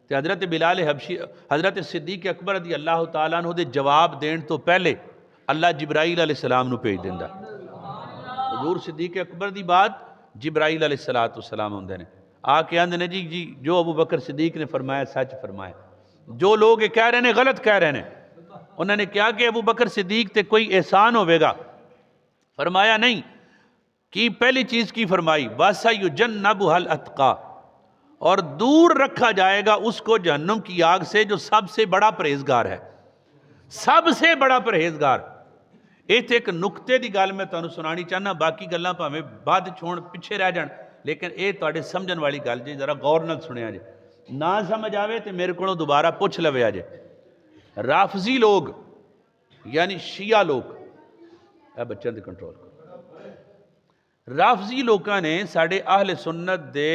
تے حضرت بلال حبشی، حضرت صدیق اکبر رضی اللہ تعالیٰ عنہ دے جواب دین تو پہلے اللہ جبرائیل علیہ السلام نو بھیج دیندا۔ حضور صدیق اکبر دی بات جبرائیل علیہ السلام ہوندے نے، آ کے آندے نے جی جو ابو بکر صدیق نے فرمایا سچ فرمایا، جو لوگ یہ کہہ رہے ہیں غلط کہہ رہے ہیں، انہوں نے کیا کہ ابو بکر صدیق تے کوئی احسان ہوئے گا؟ فرمایا نہیں کی پہلی چیز کی فرمائی وَسَيُجَنَّبُهَا الْأَتْقَى، اور دور رکھا جائے گا اس کو جہنم کی آگ سے جو سب سے بڑا پرہیزگار ہے، سب سے بڑا پرہیزگار۔ ایک ایک نقطے دی گل میں تانوں سنانی چاہنا، باقی گلاں پاویں بعد چھوڑ پیچھے رہ جان، لیکن اے تواڈے سمجھن والی گل جی، ذرا غور نال سنیا جی، نہ سمجھ آوے تے میرے کولوں دوبارہ پوچھ لویا جی۔ رافضی لوگ یعنی شیعہ لوگ، اے بچوں دے کنٹرول کرو، رافضی لوکاں نے ساڑھے اہل سنت دے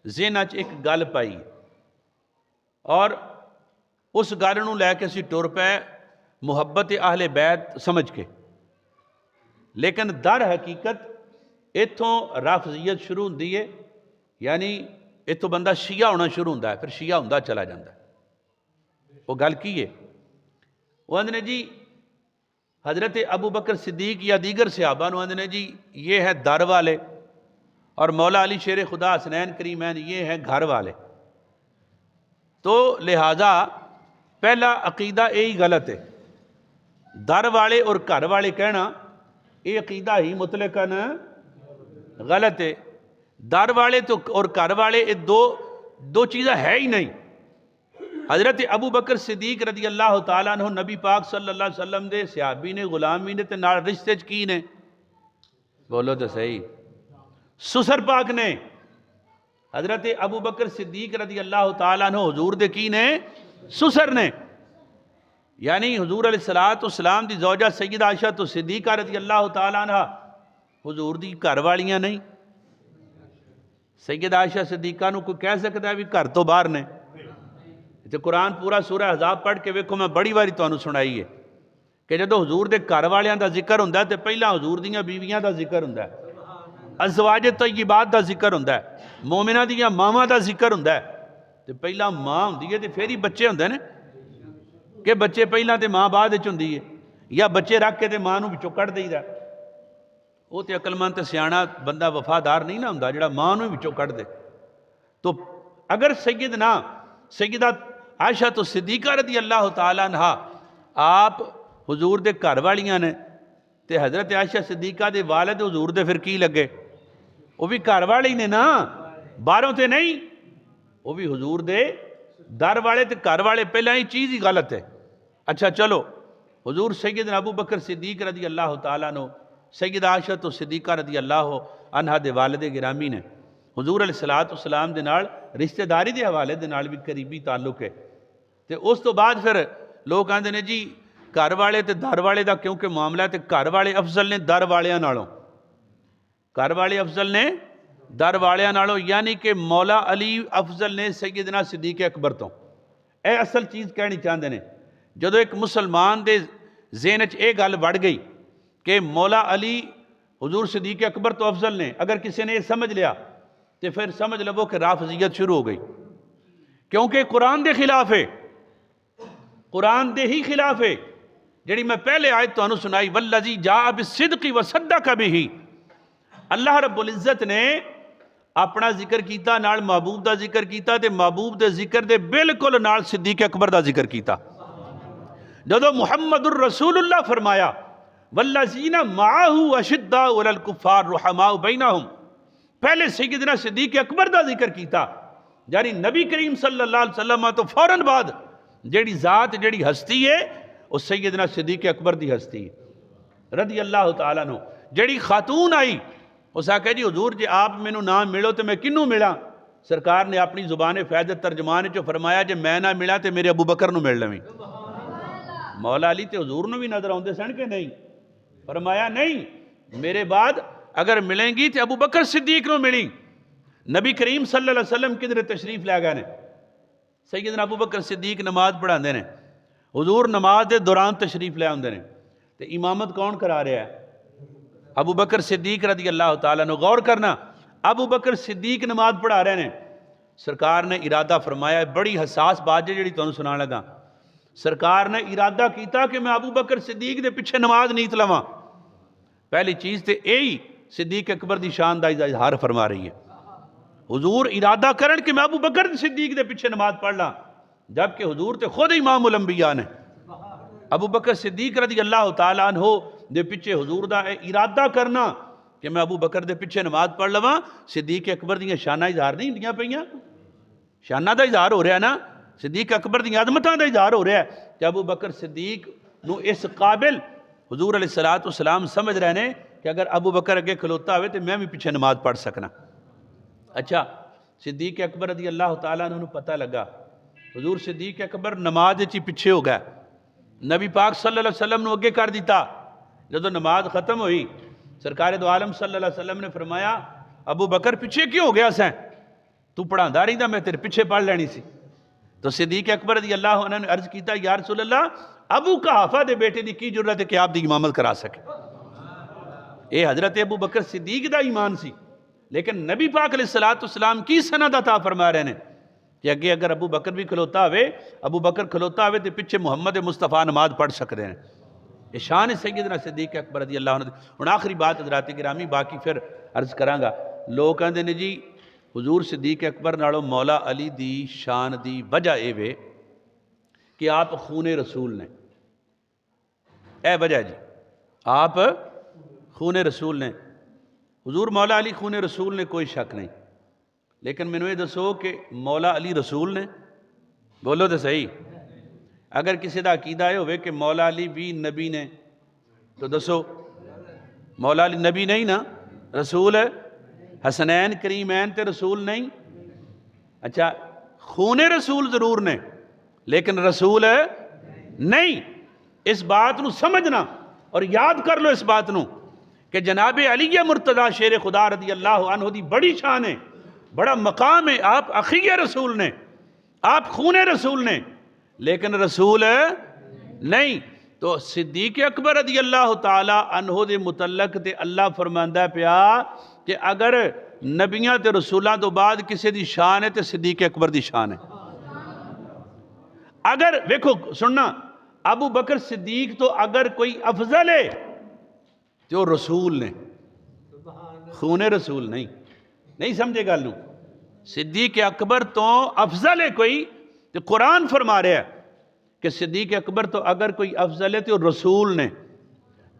ذہناں چ ایک گل پائی، اور اس گل نوں لے کے اسی ٹر پے محبت اہل بیت سمجھ کے، لیکن در حقیقت اتھوں رافضیت شروع ہوندی ہے، یعنی اتھوں بندہ شیعہ ہونا شروع ہوندا ہے، پھر شیعہ ہوندا چلا جاندا ہے۔ وہ گل کی ہے؟ وہ اندنے جی حضرت ابو بکر صدیق یا دیگر صحابہ نو اندنے جی یہ ہے در والے، اور مولا علی شیر خدا حسنین کریمین یہ ہیں گھر والے، تو لہٰذا پہلا عقیدہ یہی غلط ہے۔ در والے اور گھر والے کہنا یہ عقیدہ ہی مطلقاً غلط ہے۔ در والے تو اور گھر والے یہ دو چیزیں ہے ہی نہیں۔ حضرت ابو بکر صدیق رضی اللہ تعالیٰ عنہ نبی پاک صلی اللہ علیہ وسلم دے صحابی نے، غلامی نے تے نال رشتے چ کی نے؟ بولو تو صحیح، سسر پاک نے۔ حضرت ابو بکر صدیق رضی اللہ تعالیٰ عنہ حضور دے کی نے؟ سسر نے، یعنی حضور علیہ السلام دی زوجہ سیدہ عائشہ تو صدیقہ رضی اللہ تعالیٰ عنہ حضور دی گھر والیاں نہیں۔ سیدہ عائشہ صدیقہ نو کوئی کہہ سکتا ہے بھی گھر تو باہر نے؟ تے قرآن پورا سورہ احزاب پڑھ کے ویکھو، میں بڑی واری تانوں سنائی ہے کہ جدو حضور دے گھر والیاں دا ذکر ہوندا ہے تے پہلا حضور دیاں بیویاں دا ذکر ہوندا ہے، ازواج طیبات دا ذکر ہوندا ہے، مومنہ دیاں ماواں دا ذکر ہوندا ہے، تے پہلا ماں ہوندی ہے تے پھر ہی بچے ہوندے نے، کہ بچے پہلا تے ماں بعد وچ ہوندی ہے، یا بچے رکھ کے تے ماں نو وچوں کڈ دئیدا ہے۔ وہ تے عقل مند تے سیاںا بندہ وفادار نہیں نہ ہوندا جڑا ماں نو وچوں کڈ دے۔ تو اگر سیدہ عائشہ تو صدیقہ رضی اللہ تعالیٰ عنہ آپ حضور دے گھر والیاں نے، تے حضرت عائشہ صدیقہ دے والد حضور دے پھر کی لگے؟ وہ بھی گھر والے ہی نے نا، باہروں تے نہیں، وہ بھی حضور دے در والے تے گھر والے، پہلے ہی چیز ہی غلط ہے۔ اچھا چلو، حضور سیدنا ابو بکر صدیق رضی اللہ تعالیٰ عنہ سیدہ عائشہ تو صدیقہ رضی اللہ عنہ دے والد گرامی نے حضور علیہ السلام دے نال رشتہ داری دے حوالے دے نال بھی قریبی تعلق ہے۔ تے اس تو بعد پھر لوگ آندے نے جی گھر والے تے در والے دا کیونکہ معاملہ تے گھر والے افضل نے در والیاں نالوں، گھر والے افضل نے در والیاں نالوں، یعنی کہ مولا علی افضل نے سیدنا صدیق اکبر تو۔ اے اصل چیز کہنی چاہندے نے، جدو ایک مسلمان دے ذہن وچ اے گل وڑ گئی کہ مولا علی حضور صدیق اکبر تو افضل نے، اگر کسی نے یہ سمجھ لیا تو پھر سمجھ لو کہ رافضیت شروع ہو گئی، کیونکہ قرآن دے خلاف ہے، قرآن دے ہی خلاف ہے۔ جڑی میں پہلے آیت تو انہوں سنائی والذی جاء بالصدق وصدق بہ، اللہ رب العزت نے اپنا ذکر کیتا نال محبوب دا ذکر کیتا تے محبوب دے ذکر دے بالکل نال صدیق اکبر دا ذکر کیتا۔ جدو محمد الرسول اللہ فرمایا والذین معہ اشداء علی الکفار رحماء بینہم، پہلے سیدنا صدیق اکبر دا ذکر کیتا، یعنی نبی کریم صلی اللہ علیہ وسلم تو فوراً بعد جیڑی ذات جیڑی ہستی ہے وہ سیدنا صدیق اکبر دی ہستی ہے رضی اللہ تعالیٰ عنہ۔ جیڑی خاتون آئی اس آکھا جی حضور جی آپ میں نام ملو تو میں کنوں ملا؟ سرکار نے اپنی زبان فیضت ترجمان جو فرمایا جی میں نہ ملا تے میرے ابو بکر نو مل لویں۔ مولا علی تے حضور نو بھی نظر آؤندے سن کہ نہیں؟ فرمایا نہیں، میرے بعد اگر ملیں گی تے ابو بکر صدیق نو ملیں۔ نبی کریم صلی اللہ علیہ وسلم کدھر تشریف لے گئے نے؟ سیدنا ابو بکر صدیق نماز پڑھاندے نے، حضور نماز دے دوران تشریف لے آندے نے، تے امامت کون کرا رہا ہے؟ ابو بکر صدیق رضی اللہ تعالیٰ عنہ۔ غور کرنا، ابو بکر صدیق نماز پڑھا رہے ہیں، سرکار نے ارادہ فرمایا، بڑی حساس بات ہے جڑی تانوں سنان لگا، سرکار نے ارادہ کیتا کہ میں ابو بکر صدیق دے پیچھے نماز نیت لواں۔ پہلی چیز تے یہی صدیق اکبر دی شان دا اظہار فرما رہی ہے، حضور ارادہ کرن کہ میں ابو بکر صدیق دے پیچھے نماز پڑھ لاں، جبکہ حضور تے خود امام الانبیاء نے۔ ابو بکر صدیق رضی اللہ تعالیٰ عنہ دے پچھے حضور دا ارادہ کرنا کہ میں ابو بکر دے پچھے نماز پڑھ لواں، صدیق اکبر دیاں شانہ اظہار نہیں دیاں پئیاں، شانہ دا اظہار ہو رہا ہے نا، صدیق اکبر دیاں عظمتاں دا اظہار ہو رہا ہے کہ ابو بکر صدیق نو اس قابل حضور علیہ السلام سمجھ رہے ہیں کہ اگر ابو بکر اگے کھلوتا ہوئے تو میں بھی پیچھے نماز پڑھ سکنا۔ اچھا صدیق اکبر رضی اللہ تعالیٰ عنہ پتہ لگا حضور صدیق اکبر نماز چی پیچھے ہو گیا، نبی پاک صلی اللہ علیہ وسلم نے اگے کر دیتا۔ جب نماز ختم ہوئی سرکار دو عالم صلی اللہ علیہ وسلم نے فرمایا ابو بکر پیچھے کیوں ہو گیا سیں، تو پڑھاندہ رہی دا میں تیرے پیچھے پڑھ لینی سی۔ تو صدیق اکبر رضی اللہ عنہ نے عرض کیتا یا رسول اللہ ابو قحافہ دے بیٹے دی کی جرت ہے کہ آپ دی امامت کرا سکے۔ اے حضرت ابو بکر صدیق دا ایمان سی، لیکن نبی پاک علیہ السلام کی سند عطا فرما رہے ہیں کہ اگر ابو بکر بھی کھلوتا ہوئے، ابو بکر کھلوتا ہوئے تو پیچھے محمد مصطفیٰ نماز پڑھ سکتے ہیں۔ یہ شان سیدنا صدیق اکبر رضی اللہ عنہ۔ اور آخری بات حضرات گرامی باقی پھر عرض کرانگا، لوگ کہندے نے جی حضور صدیق اکبر نالو مولا علی دی شان دی وجہ اے وے کہ آپ خون رسول نے، اے وجہ جی آپ خون رسول نے۔ حضور مولا علی خون رسول نے کوئی شک نہیں، لیکن میں نے یہ دسو کہ مولا علی رسول نے، بولو تو صحیح۔ اگر کسی دا عقیدہ ہے ہوئے کہ مولا علی بھی نبی نے تو دسو مولا علی نبی نہیں نا، رسول ہے، حسنین کریمین تے رسول نہیں۔ اچھا خون رسول ضرور نے لیکن رسول ہے نہیں۔ اس بات نو سمجھنا اور یاد کر لو اس بات نو کہ جناب علی مرتضیٰ شیر خدا رضی اللہ عنہ دی بڑی شان ہے، بڑا مقام ہے، آپ اخی رسول نے، آپ خون رسول نے لیکن رسول نہیں۔ تو صدیق اکبر رضی اللہ تعالی عنہ دے متعلق تے اللہ فرماندہ پیا کہ اگر نبیاں تے رسولاں تو بعد کسی دی شان ہے تے صدیق اکبر دی شان ہے۔ اگر دیکھو سننا ابو بکر صدیق تو اگر کوئی افضل ہے تو رسول نے، خون رسول نہیں سمجھے گا لوں۔ صدیق اکبر تو افضل ہے کوئی تو قرآن فرما رہا ہے کہ صدیق اکبر تو اگر کوئی افضل ہے تو رسول نے،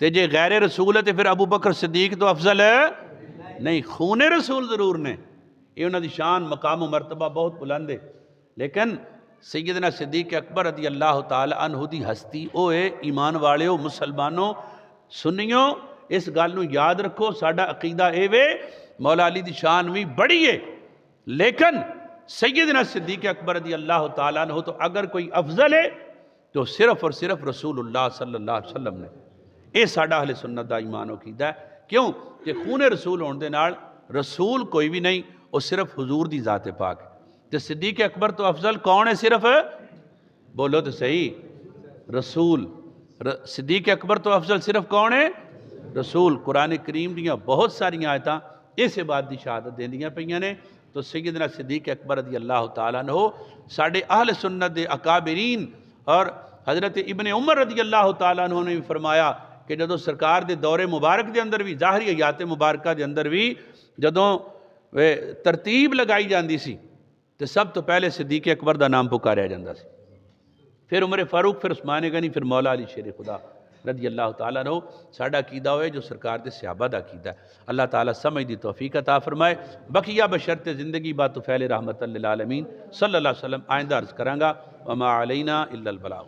تے جے غیر رسول ہے تو پھر ابو بکر صدیق تو افضل ہے نہیں، خون رسول ضرور نے۔ یہ انہوں دی شان مقام و مرتبہ بہت بلند ہے، لیکن سیدنا صدیق اکبر رضی اللہ تعالی عنہ دی ہستی او اے ایمان والے ہو مسلمانوں سنیوں اس گل نو یاد رکھو۔ ساڈا عقیدہ اے وے مولا علی دی شان بھی بڑی ہے لیکن سیدنا صدیق اکبر رضی اللہ تعالیٰ عنہ تو اگر کوئی افضل ہے تو صرف اور صرف رسول اللہ صلی اللہ علیہ وسلم نے۔ اے ساڈا اہل سنت دا ایمان و عقیدہ ہے۔ کیوں کہ خون رسول ہون دے نال رسول کوئی بھی نہیں، وہ صرف حضور دی ذات پاک ہے۔ تو صدیق اکبر تو افضل کون ہے؟ صرف بولو تو صحیح رسول۔ صدیق اکبر تو افضل صرف کون ہے؟ رسول۔ قرآن کریم دیاں بہت ساری آیتاں اس بات دی شہادت دیندیاں پئیاں نے۔ تو سیدنا صدیق اکبر رضی اللہ تعالیٰ عنہ ساڑھے اہل سنت دے اکابرین، اور حضرت ابن عمر رضی اللہ تعالیٰ عنہ نے بھی فرمایا کہ جدوں سرکار دے دور مبارک دے اندر بھی ظاہری حیات مبارکہ دے اندر بھی جدوں ترتیب لگائی جاندی سی تو سب تو پہلے صدیق اکبر دا نام پکاریا جاندہ سی، پھر عمر فاروق، پھر عثمان غنی، پھر مولا علی شیر خدا رضی اللہ تعالیٰ عنہ۔ ساڑھا عقیدہ ہوئے جو سرکار دے صحابہ دا عقیدہ ہے۔ اللہ تعالیٰ سمجھ دی توفیق عطا فرمائے۔ بقیہ بشرط زندگی با طفیل رحمت للعالمین صلی اللہ علیہ وسلم۔ آئندہ عرض کرانگا وما علینا الا البلاغ۔